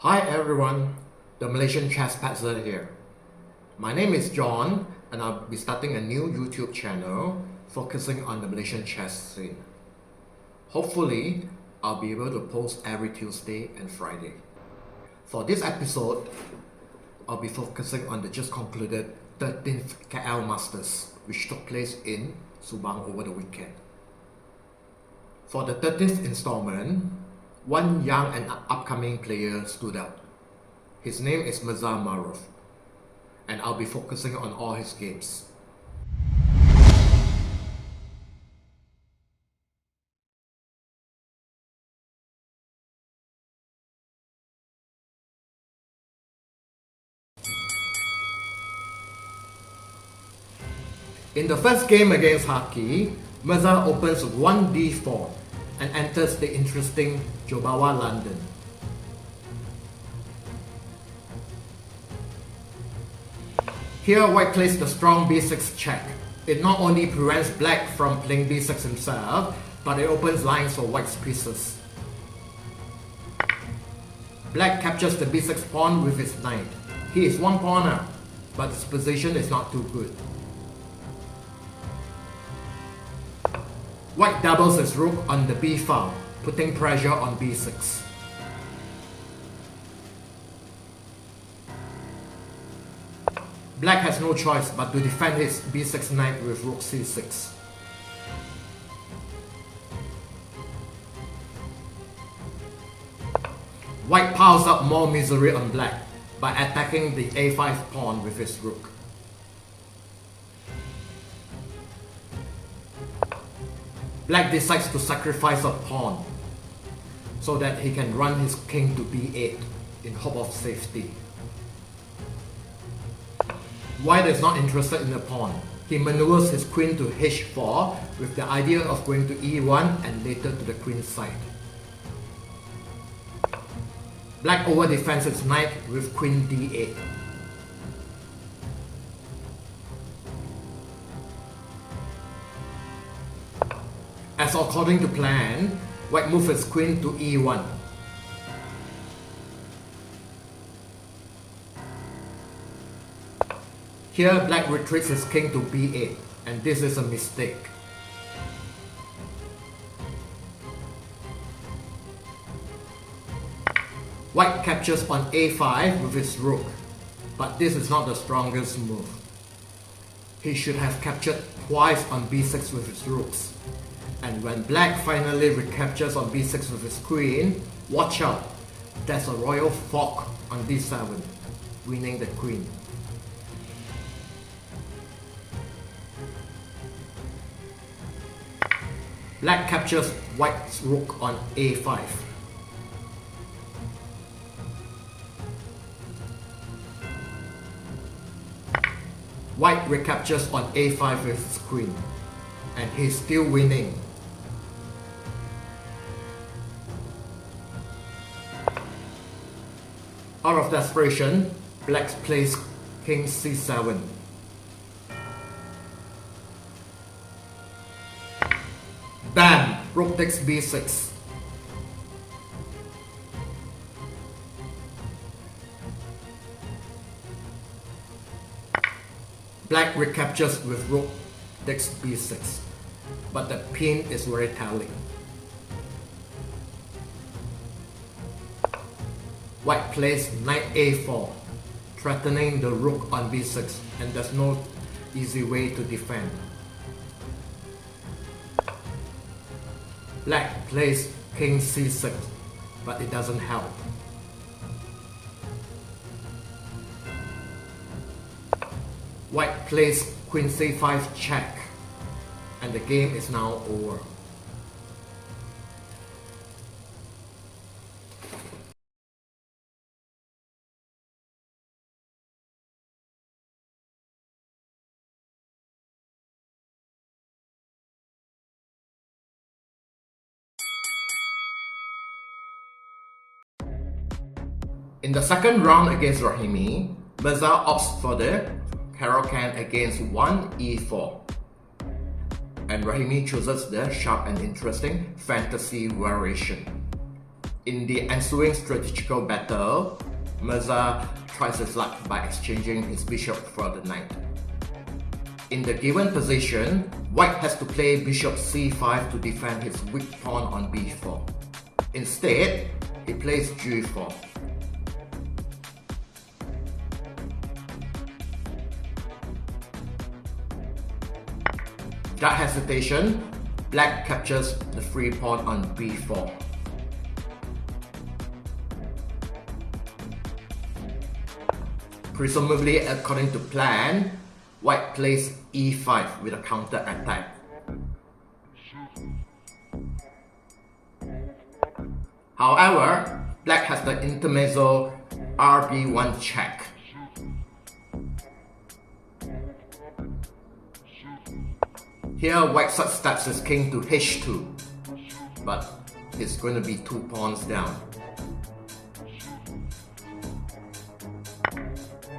Hi everyone, the Malaysian Chess Peddler here. My name is John and I'll be starting a new YouTube channel focusing on the Malaysian chess scene. Hopefully, I'll be able to post every Tuesday and Friday. For this episode, I'll be focusing on the just concluded 13th KL Masters, which took place in Subang over the weekend. For the 13th installment, one young and upcoming player stood out. His name is Mirza Maarof, and I'll be focusing on all his games. In the first game against Haki, Mirza opens 1d4 and enters the interesting Jobawa London. Here White plays the strong b6 check. It not only prevents Black from playing b6 himself, but it opens lines for White's pieces. Black captures the b6 pawn with his knight. He is one pawner, but his position is not too good. White doubles his rook on the b file, putting pressure on b6. Black has no choice but to defend his b6 knight with rook c6. White piles up more misery on Black by attacking the a5 pawn with his rook. Black decides to sacrifice a pawn so that he can run his king to b8 in hope of safety. White is not interested in the pawn. He maneuvers his queen to h4 with the idea of going to e1 and later to the queen's side. Black over-defends his knight with queen d8. As according to plan, White moves his queen to e1. Here Black retreats his king to b8, and this is a mistake. White captures on a5 with his rook, but this is not the strongest move. He should have captured twice on b6 with his rooks. And when Black finally recaptures on b6 with his queen, watch out, there's a royal fork on d7, winning the queen. Black captures White's rook on a5. White recaptures on a5 with his queen, and he's still winning. Out of desperation, Black plays king c7. Bam! Rook takes b6. Black recaptures with rook takes b6, but the pin is very telling. White plays knight a4, threatening the rook on b6, and there's no easy way to defend. Black plays king c6, but it doesn't help. White plays queen c5 check, and the game is now over. In the second round against Rahimi, Mirza opts for the Caro-Kann against 1e4. And Rahimi chooses the sharp and interesting fantasy variation. In the ensuing strategical battle, Mirza tries his luck by exchanging his bishop for the knight. In the given position, white has to play bishop c5 to defend his weak pawn on b4. Instead, he plays g4. Without hesitation, black captures the free pawn on b4. Presumably according to plan, white plays e5 with a counter attack. However, black has the intermezzo rb1 check. Here white sidesteps his king to h2, but it's going to be 2 pawns down.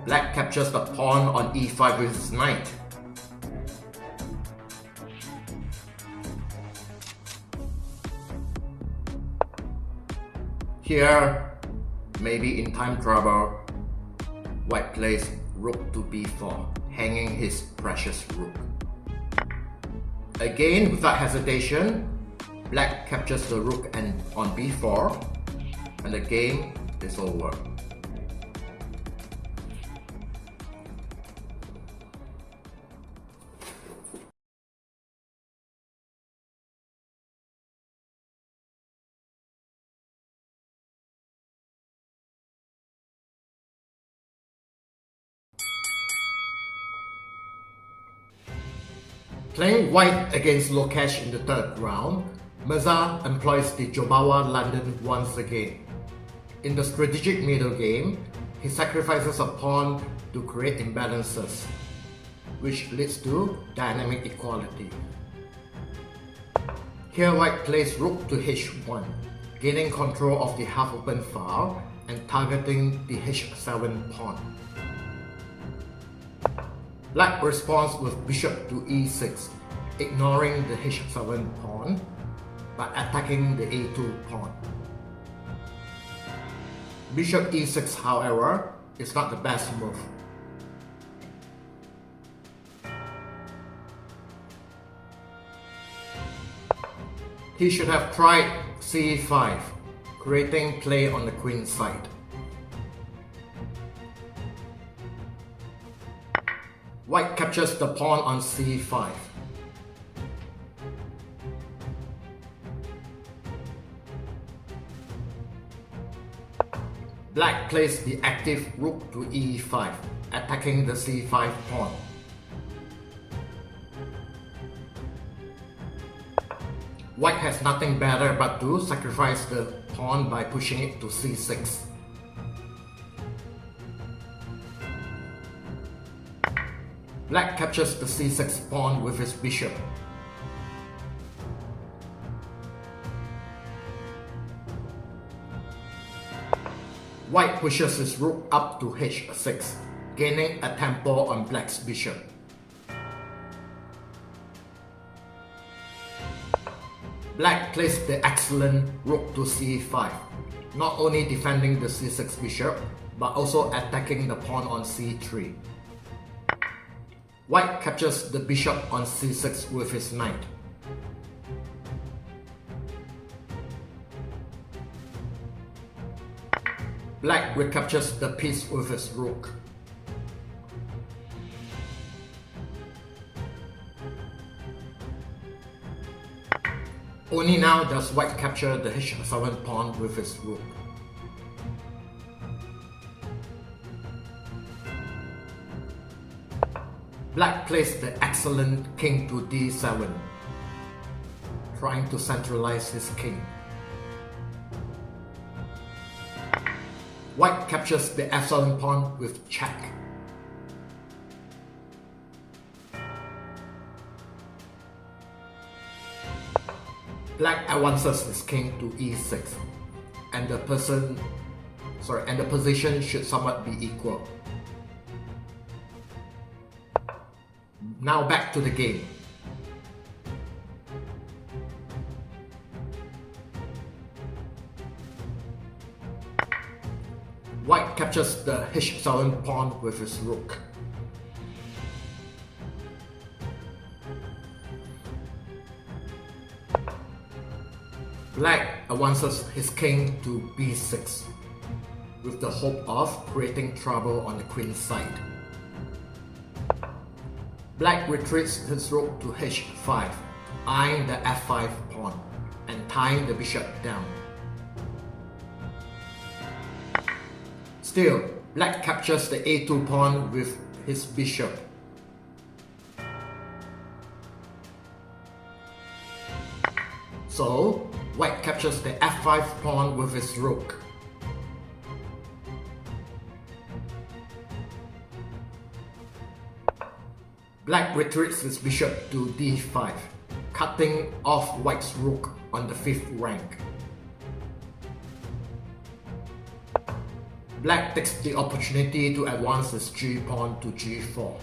Black captures the pawn on e5 with his knight. Here, maybe in time trouble, white plays rook to b4, hanging his precious rook. Again, without hesitation, black captures the rook and on b4, and the game is over. Playing white against Lokesh in the third round, Mirza employs the Jobawa London once again. In the strategic middle game, he sacrifices a pawn to create imbalances, which leads to dynamic equality. Here white plays rook to h1, gaining control of the half-open file and targeting the h7 pawn. Black responds with bishop to e6, ignoring the h7 pawn, but attacking the a2 pawn. Bishop e6, however, is not the best move. He should have tried c5, creating play on the queen side. White captures the pawn on c5. Black plays the active rook to e5, attacking the c5 pawn. White has nothing better but to sacrifice the pawn by pushing it to c6. Black captures the c6 pawn with his bishop. White pushes his rook up to h6, gaining a tempo on black's bishop. Black plays the excellent rook to c5, not only defending the c6 bishop, but also attacking the pawn on c3. White captures the bishop on c6 with his knight. Black recaptures the piece with his rook. Only now does white capture the h7 pawn with his rook. Black plays the excellent king to d7, trying to centralize his king. White captures the f7 pawn with check. Black advances his king to e6, and the position should somewhat be equal. Now back to the game. White captures the h7 pawn with his rook. Black advances his king to b6, with the hope of creating trouble on the queen's side. Black retreats his rook to h5, eyeing the f5 pawn and tying the bishop down. Still, Black captures the a2 pawn with his bishop. So, White captures the f5 pawn with his rook. Black retreats his bishop to d5, cutting off White's rook on the 5th rank. Black takes the opportunity to advance his g-pawn to g4.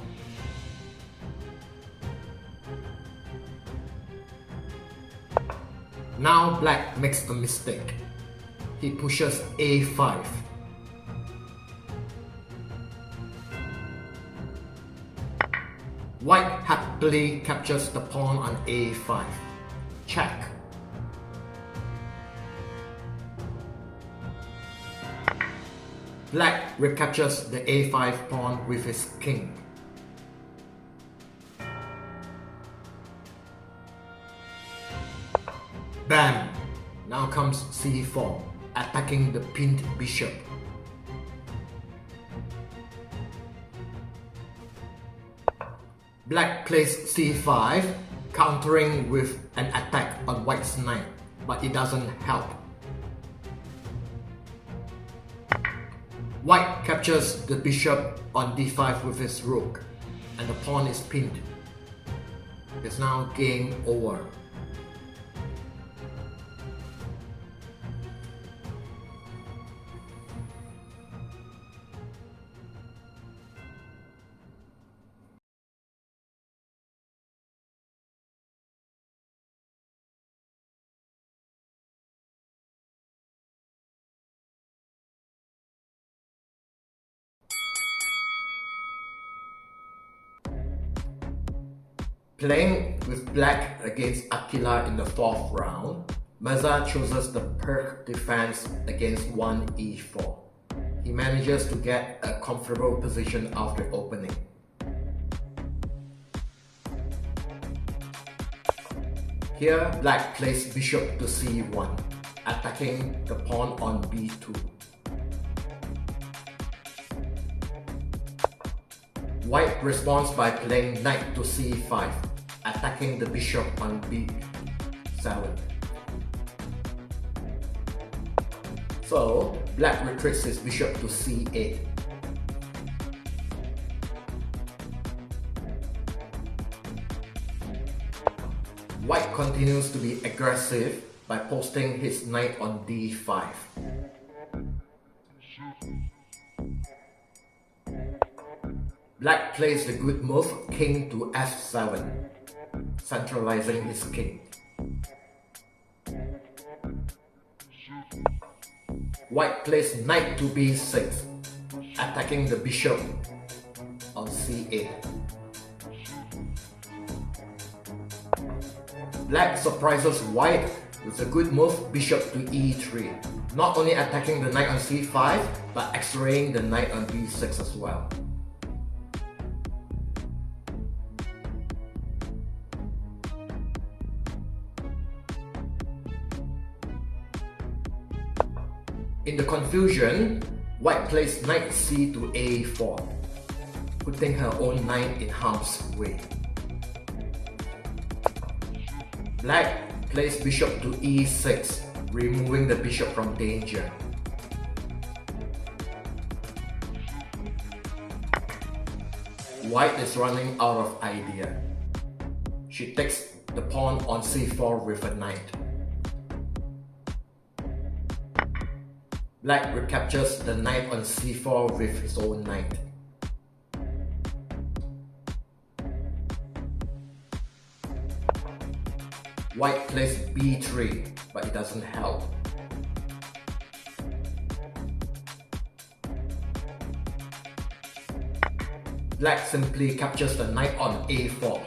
Now Black makes a mistake. He pushes a5. White happily captures the pawn on a5. Check. Black recaptures the a5 pawn with his king. Bam! Now comes c4, attacking the pinned bishop. Black plays c5, countering with an attack on White's knight, but it doesn't help. White captures the bishop on d5 with his rook, and the pawn is pinned. It's now game over. Playing with Black against Aquila in the 4th round, Mirza chooses the Pirc defense against 1e4. He manages to get a comfortable position after opening. Here, Black plays bishop to c1, attacking the pawn on b2. White responds by playing knight to c5, attacking the bishop on b7. So, Black retreats his bishop to c8. White continues to be aggressive by posting his knight on d5. Black plays the good move, king to f7, centralizing his king. White plays knight to b6, attacking the bishop on c8. Black surprises White with a good move, bishop to e3, not only attacking the knight on c5, but x-raying the knight on b6 as well. In the confusion, White plays knight c to a4, putting her own knight in harm's way. Black plays bishop to e6, removing the bishop from danger. White is running out of idea. She takes the pawn on c4 with a knight. Black recaptures the knight on c4 with his own knight. White plays b3, but it doesn't help. black simply captures the knight on a4.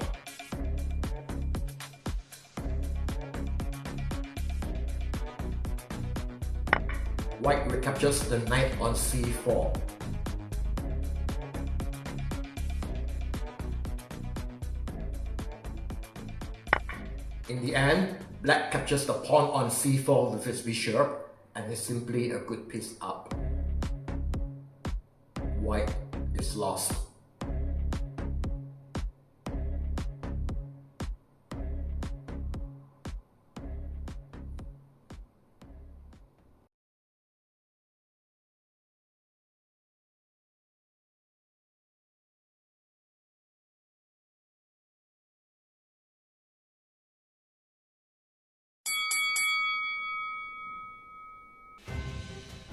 White recaptures the knight on c4. In the end, black captures the pawn on c4 with his bishop, and is simply a good piece up. White is lost.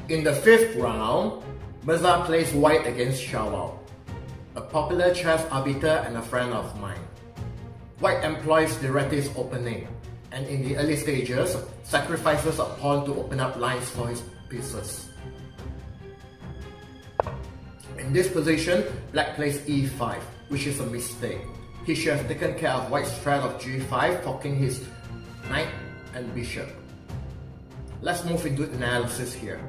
In the 5th round, Mirza plays white against Xiao, a popular chess arbiter and a friend of mine. White employs directive opening, and in the early stages, sacrifices a pawn to open up lines for his pieces. In this position, black plays e5, which is a mistake. He should have taken care of white's threat of g5, forking his knight and bishop. Let's move into analysis here.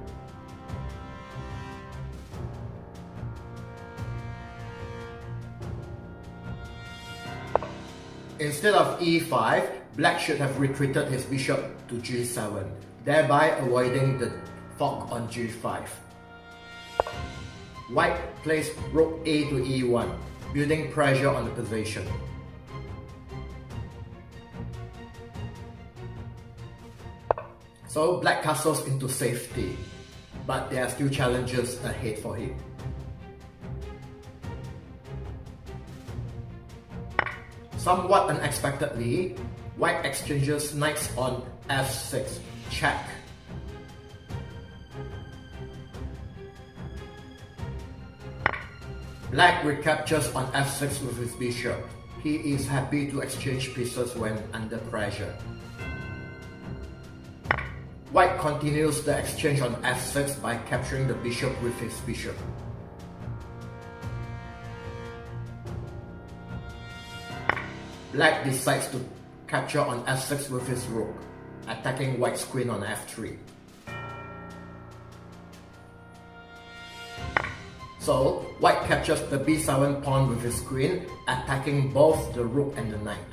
Instead of e5, black should have retreated his bishop to g7, thereby avoiding the fork on g5. White plays rook a to e1, building pressure on the position. So black castles into safety, but there are still challenges ahead for him. Somewhat unexpectedly, white exchanges knights on f6, check. Black recaptures on f6 with his bishop. He is happy to exchange pieces when under pressure. White continues the exchange on f6 by capturing the bishop with his bishop. Black decides to capture on f6 with his rook, attacking white's queen on f3. So, white captures the b7 pawn with his queen, attacking both the rook and the knight.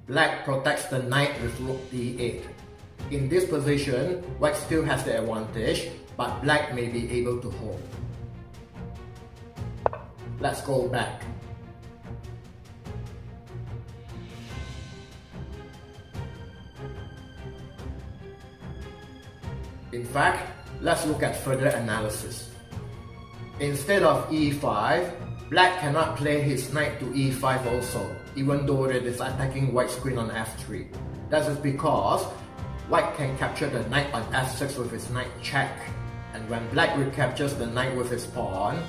Black protects the knight with rook d8. In this position, white still has the advantage, but black may be able to hold. Let's go back. In fact, let's look at further analysis. Instead of e5, black cannot play his knight to e5 also, even though it is attacking white's queen on f3. That is because white can capture the knight on f6 with his knight check, and when black recaptures the knight with his pawn,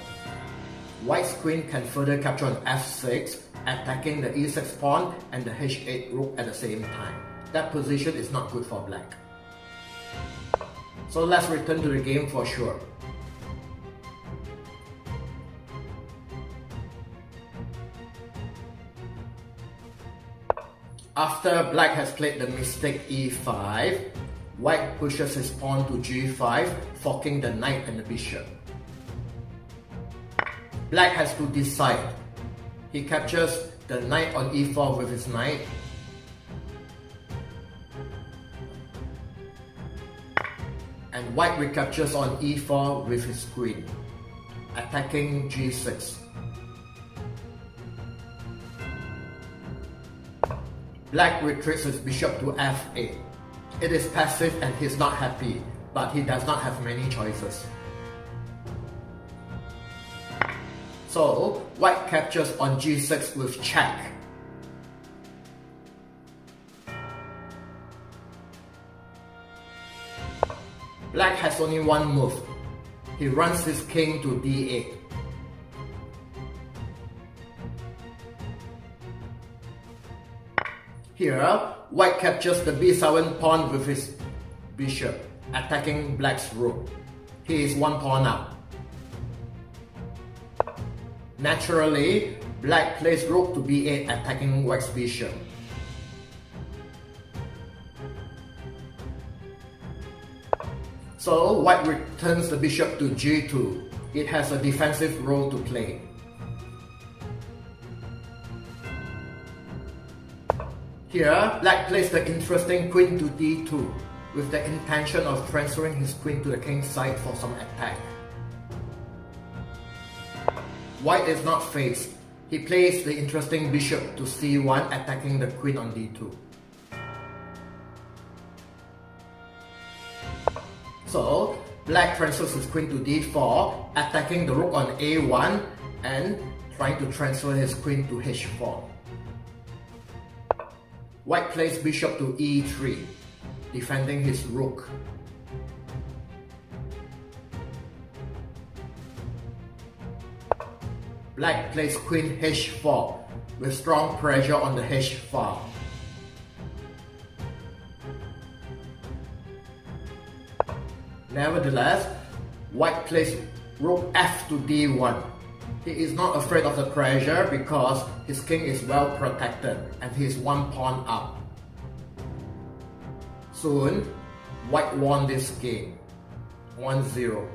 white's queen can further capture on f6, attacking the e6 pawn and the h8 rook at the same time. That position is not good for black. So let's return to the game for sure. After black has played the mistake e5, white pushes his pawn to g5, forking the knight and the bishop. Black has to decide. He captures the knight on e4 with his knight, and white recaptures on e4 with his queen, attacking g6. Black retreats his bishop to f8. It is passive and he's not happy, but he does not have many choices. So, white captures on g6 with check. Black has only one move. He runs his king to d8. Here, white captures the b7 pawn with his bishop, attacking black's rook. He is one pawn up. Naturally, black plays rook to b8 attacking white's bishop. So white returns the bishop to g2. It has a defensive role to play. Here, black plays the interesting queen to d2 with the intention of transferring his queen to the king's side for some attack. White is not faced. He plays the interesting bishop to c1 attacking the queen on d2. So, black transfers his queen to d4, attacking the rook on a1 and trying to transfer his queen to h4. White plays bishop to e3, defending his rook. Black plays queen h4 with strong pressure on the h file. Nevertheless, white plays rook f to d1. He is not afraid of the pressure because his king is well protected and he is one pawn up. Soon, white won this game, 1-0.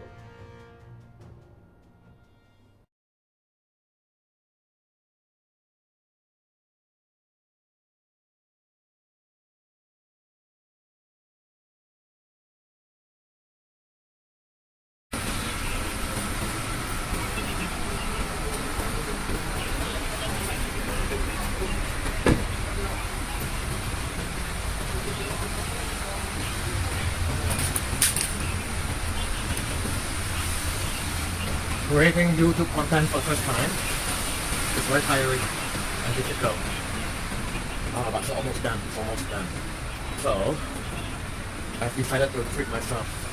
Creating YouTube content for the first time is very tiring and difficult. But it's almost done, So, I've decided to treat myself.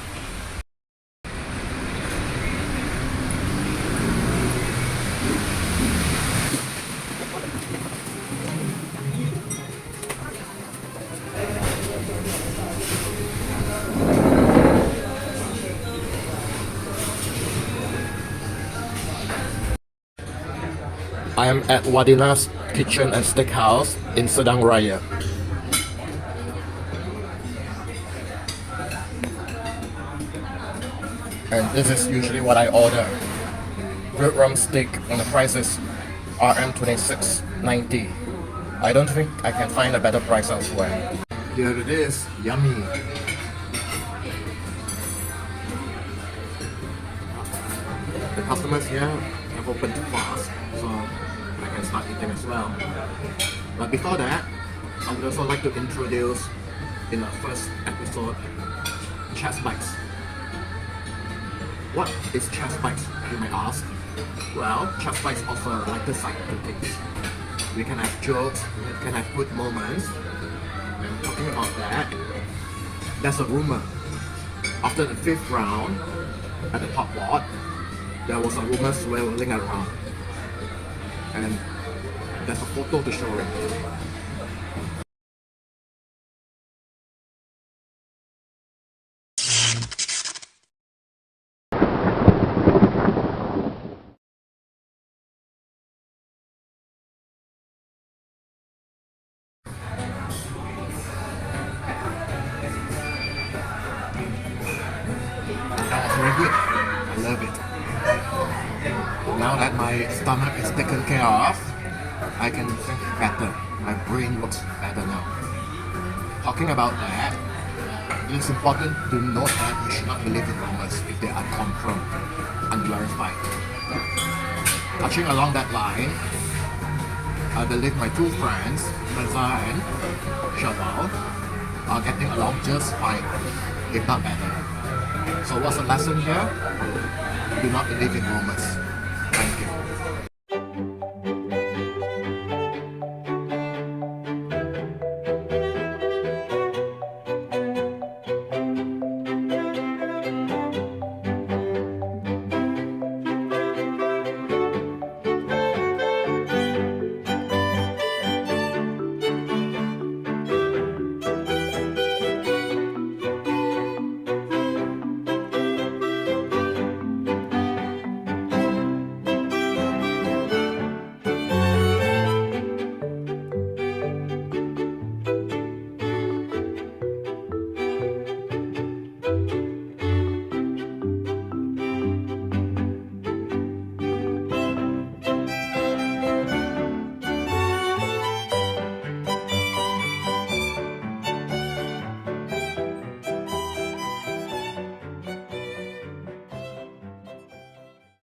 I am at Wadina's Kitchen and Steakhouse in Sedang Raya. And this is usually what I order. Grilled rump steak and the price is RM26.90. I don't think I can find a better price elsewhere. Here it is, yummy. The customers here have opened fast, so I can start eating as well. But before that, I would also like to introduce in the first episode Chess Bites. What is Chess Bites, you may ask? Well, Chess Bites offer a lighter side to things. We can have jokes, we can have good moments. And talking about that, there's a rumor. After the 5th round, at the top board, there was a rumor swirling around. And there's a photo to show it. Very good. I love it. Now that my stomach is taken care of, I can think better. My brain works better now. Talking about that, it is important to note that you should not believe in rumors if they are confirmed, unverified. Touching along that line, I believe my two friends, Mirza and Shaval, are getting along just fine, if not better. So what's the lesson here? Do not believe in rumors.